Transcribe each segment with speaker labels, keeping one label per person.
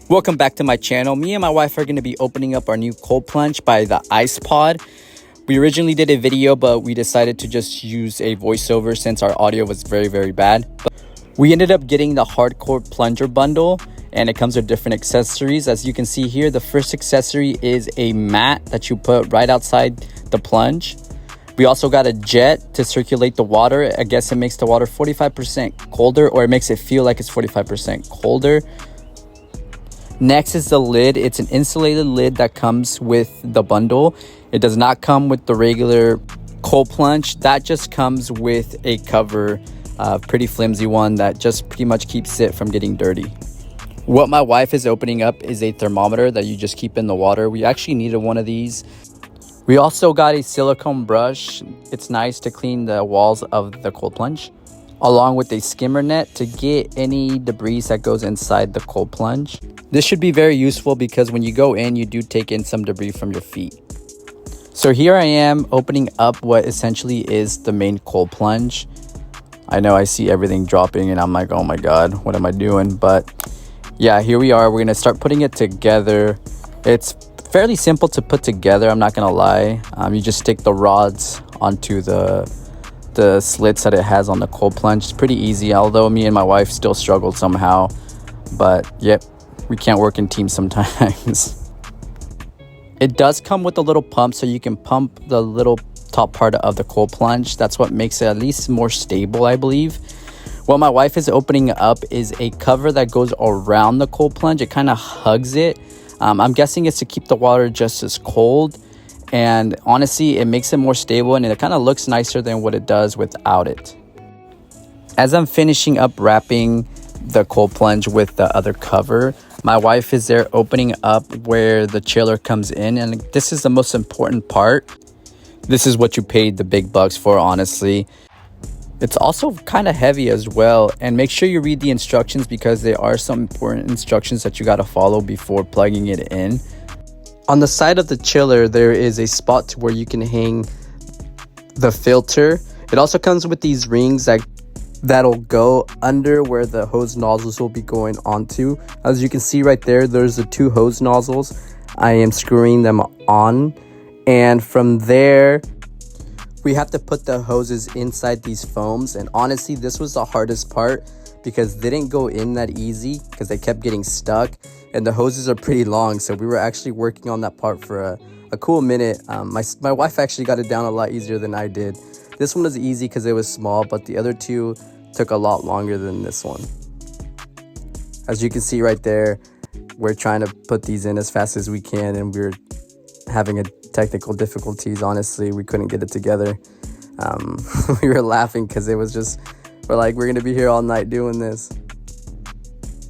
Speaker 1: Welcome back to my channel. Me and my wife are going to be opening up our new cold plunge by the Ice Pod. We originally did a video, but we decided to just use a voiceover since our audio was very bad. But we ended up getting the hardcore plunger bundle, and it comes with different accessories. As you can see here, the first accessory is a mat that you put right outside the plunge. We also got a jet to circulate the water. I guess it makes the water 45% colder, or it makes it feel like it's 45% colder. Next is the lid. It's an insulated lid that comes with the bundle. It does not come with the regular cold plunge. That just comes with a cover, pretty flimsy one that just pretty much keeps it from getting dirty. What my wife is opening up is a thermometer that you just keep in the water. We actually needed one of these. We also got a silicone brush. It's nice to clean the walls of the cold plunge, along with a skimmer net to get any debris that goes inside the cold plunge. This should be very useful because when you go in, you do take in some debris from your feet. So here I am opening up what essentially is the main cold plunge. I know I see everything dropping and I'm like, oh my God, what am I doing? But yeah, here we are. We're gonna start putting it together. It's fairly simple to put together, I'm not gonna lie. You just stick the rods onto the slits that it has on the cold plunge. It's pretty easy, although me and my wife still struggled somehow. But yep, we can't work in teams sometimes. It does come with a little pump, so you can pump the little top part of the cold plunge. That's what makes it at least more stable, I believe. What my wife is opening up is a cover that goes around the cold plunge. It kind of hugs it. I'm guessing it's to keep the water just as cold. And honestly, it makes it more stable and it kind of looks nicer than what it does without it. As I'm finishing up wrapping the cold plunge with the other cover, my wife is there opening up where the chiller comes in, and this is the most important part. This is what you paid the big bucks for, honestly. It's also kind of heavy as well, and make sure you read the instructions because there are some important instructions that you got to follow before plugging it in. On the side of the chiller, there is a spot where you can hang the filter. It also comes with these rings that'll go under where the hose nozzles will be going onto. As you can see right there, there's the two hose nozzles. I am screwing them on, and from there we have to put the hoses inside these foams. And honestly, this was the hardest part because they didn't go in that easy because they kept getting stuck, and the hoses are pretty long, so we were actually working on that part for a cool minute. My wife actually got it down a lot easier than I did. This one was easy because it was small, but the other two took a lot longer than this one. As you can see right there, we're trying to put these in as fast as we can, and we're having technical difficulties. Honestly, we couldn't get it together. We were laughing because it was just, we're like, we're gonna be here all night doing this.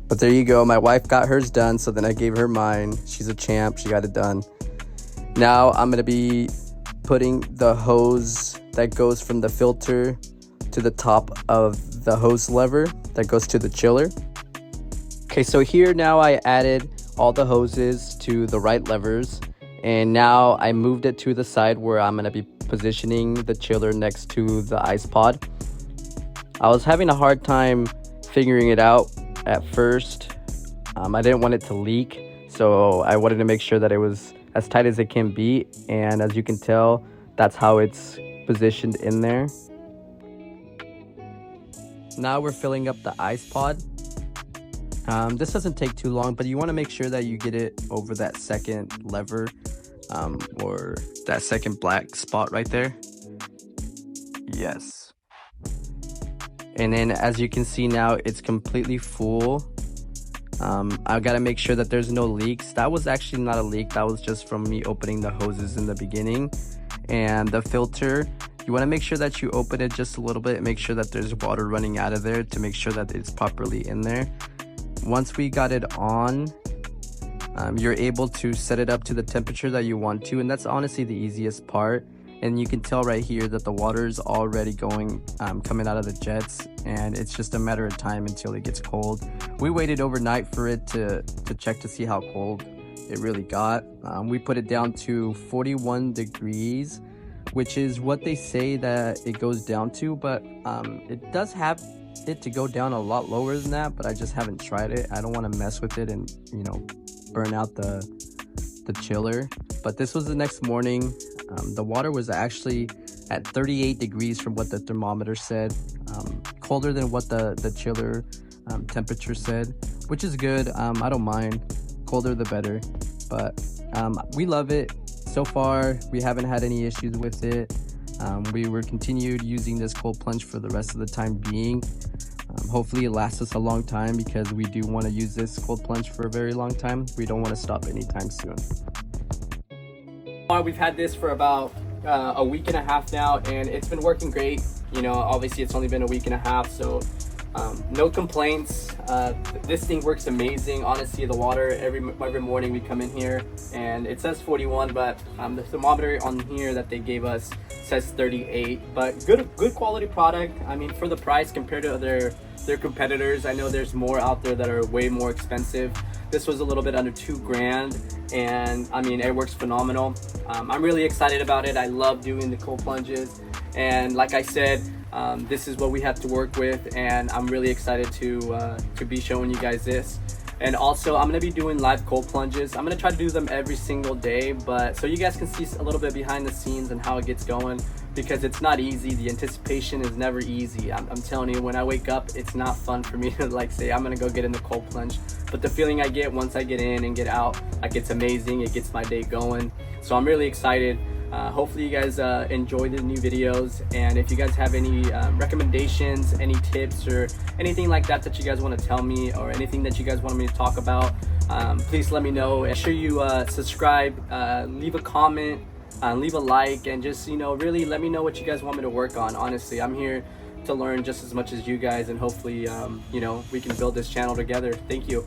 Speaker 1: But there you go, my wife got hers done, so then I gave her mine. She's a champ, she got it done. Now I'm gonna be putting the hose that goes from the filter to the top of the hose lever that goes to the chiller. Okay, so here now I added all the hoses to the right levers, and now I moved it to the side where I'm gonna be positioning the chiller next to the ice pod. I was having a hard time figuring it out at first. I didn't want it to leak, so I wanted to make sure that it was as tight as it can be, and as you can tell, that's how it's positioned in there. Now we're filling up the ice pod. This doesn't take too long, but you want to make sure that you get it over that second lever, or that second black spot right there. Yes. And then as you can see now, it's completely full. I gotta make sure that there's no leaks. That was actually not a leak, that was just from me opening the hoses in the beginning. And the filter, you want to make sure that you open it just a little bit, make sure that there's water running out of there to make sure that it's properly in there. Once we got it on, you're able to set it up to the temperature that you want to, and that's honestly the easiest part. And you can tell right here that the water is already going, coming out of the jets, and it's just a matter of time until it gets cold. We waited overnight for it to check to see how cold it really got. We put it down to 41 degrees, which is what they say that it goes down to, but it does have it to go down a lot lower than that, but I just haven't tried it. I don't want to mess with it and, you know, burn out the chiller. But this was the next morning. The water was actually at 38 degrees from what the thermometer said, colder than what the chiller temperature said, which is good. I don't mind. Colder the better. But we love it. So far, we haven't had any issues with it. We were continued using this cold plunge for the rest of the time being. Hopefully it lasts us a long time, because we do want to use this cold plunge for a very long time. We don't want to stop anytime soon. We've had this for about a week and a half now, and it's been working great. You know, obviously it's only been a week and a half, so no complaints. This thing works amazing. Honestly, the water every morning we come in here and it says 41, but the thermometer on here that they gave us says 38. But good quality product. I mean, for the price compared to their competitors, I know there's more out there that are way more expensive. This was a little bit under $2,000, and I mean, it works phenomenal. I'm really excited about it. I love doing the cold plunges, and like I said, this is what we have to work with, and I'm really excited to be showing you guys this. And also, I'm gonna be doing live cold plunges. I'm gonna try to do them every single day, but so you guys can see a little bit behind the scenes and how it gets going, because it's not easy. The anticipation is never easy. I'm telling you, when I wake up, it's not fun for me to like say I'm gonna go get in the cold plunge, but the feeling I get once I get in and get out, like, it's amazing. It gets my day going. So I'm really excited. Hopefully you guys enjoy the new videos, and if you guys have any recommendations, any tips, or anything like that that you guys want to tell me, or anything that you guys want me to talk about, please let me know. Make sure you subscribe, leave a comment, leave a like, and just, you know, really let me know what you guys want me to work on. Honestly, I'm here to learn just as much as you guys, and hopefully you know, we can build this channel together. Thank you.